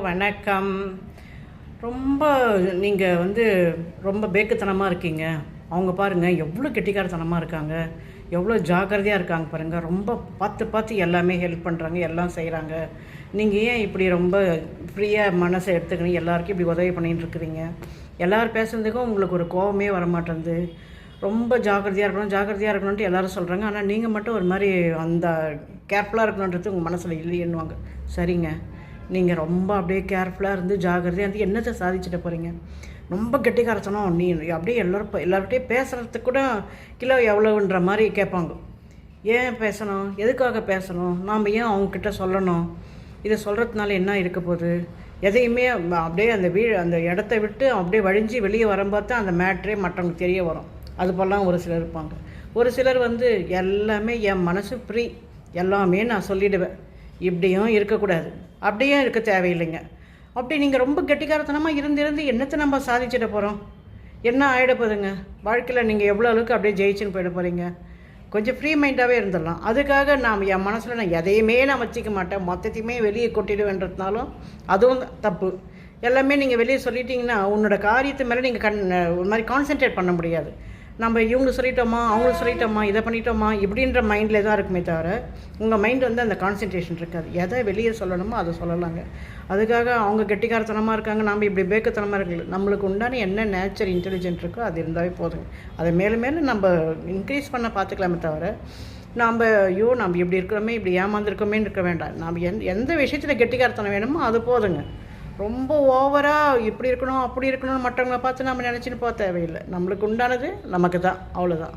வணக்கம். ரொம்ப நீங்கள் ரொம்ப பேக்குத்தனமாக இருக்கீங்க. அவங்க பாருங்கள் எவ்வளோ கெட்டிக்காரத்தனமாக இருக்காங்க, எவ்வளோ ஜாக்கிரதையாக இருக்காங்க பாருங்கள். ரொம்ப பார்த்து பார்த்து எல்லாமே ஹெல்ப் பண்ணுறாங்க, எல்லாம் செய்கிறாங்க. நீங்கள் ஏன் இப்படி ரொம்ப ஃப்ரீயாக மனசை எடுத்துக்கணும், எல்லாருக்கும் இப்படி உதவி பண்ணிகிட்டு இருக்கிறீங்க? எல்லோரும் பேசுகிறதுக்கும் உங்களுக்கு ஒரு கோபமே வரமாட்டேங்குது. ரொம்ப ஜாக்கிரதையாக இருக்கணும் ஜாக்கிரதையாக இருக்கணுன்ட்டு எல்லோரும் சொல்கிறாங்க. ஆனால் நீங்கள் மட்டும் ஒரு மாதிரி அந்த கேர்ஃபுல்லாக இருக்கணுன்றது உங்கள் மனசில் இல்லைன்னுவாங்க. சரிங்க, நீங்கள் ரொம்ப அப்படியே கேர்ஃபுல்லாக இருந்து ஜாக்கிரதையாக இருந்து என்னத்தை சாதிச்சுட்டு போகிறீங்க? ரொம்ப கெட்டிக்காரத்தனம். அப்படியே எல்லார்கிட்டையும் பேசுகிறதுக்கு கூட கிலோ எவ்வளோன்ற மாதிரி கேட்பாங்க. ஏன் பேசணும்? எதுக்காக பேசணும்? நாம் ஏன் அவங்கக்கிட்ட சொல்லணும்? இதை சொல்கிறதுனால என்ன இருக்க போகுது? எதையுமே அப்படியே அந்த இடத்த விட்டு அப்படியே வழிஞ்சு வெளியே வரும்போது தான் அந்த மேட்ரே மற்றவங்களுக்கு தெரிய வரும். அது போலாம் ஒரு சிலர் இருப்பாங்க. ஒரு சிலர் எல்லாமே என் மனசு ஃப்ரீ, எல்லாமே நான் சொல்லிவிடுவேன், இப்படியும் இருக்கக்கூடாது, அப்படியும் இருக்க தேவையில்லைங்க. அப்படி நீங்கள் ரொம்ப கெட்டிக்காரத்தனமாக இருந்து என்னத்தை நம்ம சாதிச்சிட போகிறோம்? என்ன ஆகிட போகுதுங்க வாழ்க்கையில்? நீங்கள் எவ்வளோ அளவுக்கு அப்படியே ஜெயிச்சுன்னு போயிட போகிறீங்க? கொஞ்சம் ஃப்ரீ மைண்டாகவே இருந்துடலாம். அதுக்காக என் மனசில் நான் எதையுமே நான் வச்சிக்க மாட்டேன், மொத்தத்தையுமே வெளியே கொட்டிடுவேன்றதுனாலும் அதுவும் தப்பு. எல்லாமே நீங்கள் வெளியே சொல்லிட்டீங்கன்னா உன்னோட காரியத்து மேலே நீங்கள் ஒரு மாதிரி கான்சென்ட்ரேட் பண்ண முடியாது. நம்ம இவங்க சொல்லிட்டோமா, அவங்களுக்கு சொல்லிட்டோமா, இதை பண்ணிட்டோமா, இப்படின்ற மைண்டில் தான் இருக்குமே தவிர உங்கள் மைண்ட் அந்த கான்சன்ட்ரேஷன் இருக்காது. எதை வெளியே சொல்லணுமோ அதை சொல்லலாங்க. அதுக்காக அவங்க கெட்டிக்காரத்தனமாக இருக்காங்க, நம்ம இப்படி பேக்கத்தனமாக இருக்குல்ல. நம்மளுக்கு உண்டான என்ன நேச்சர் இன்டெலிஜென்ட் இருக்கோ அது இருந்தாவே போதுங்க. அதை மேலும் மேலும் நம்ம இன்க்ரீஸ் பண்ண பார்த்துக்கலாமே தவிர நம்ம இப்படி இருக்கிறோமே, இப்படி ஏமாந்துருக்கோமேன்னு இருக்க வேண்டாம். நம்ம எந்த விஷயத்தில் கெட்டிக்காரத்தனம் வேணுமோ அது போதுங்க. ரொம்ப ஓவராக இப்படி இருக்கணும் அப்படி இருக்கணும்னு மற்றவங்களை பார்த்து நம்ம நினச்சின்னு போக தேவையில்லை. நம்மளுக்கு உண்டானது நமக்கு தான், அவ்வளோதான்.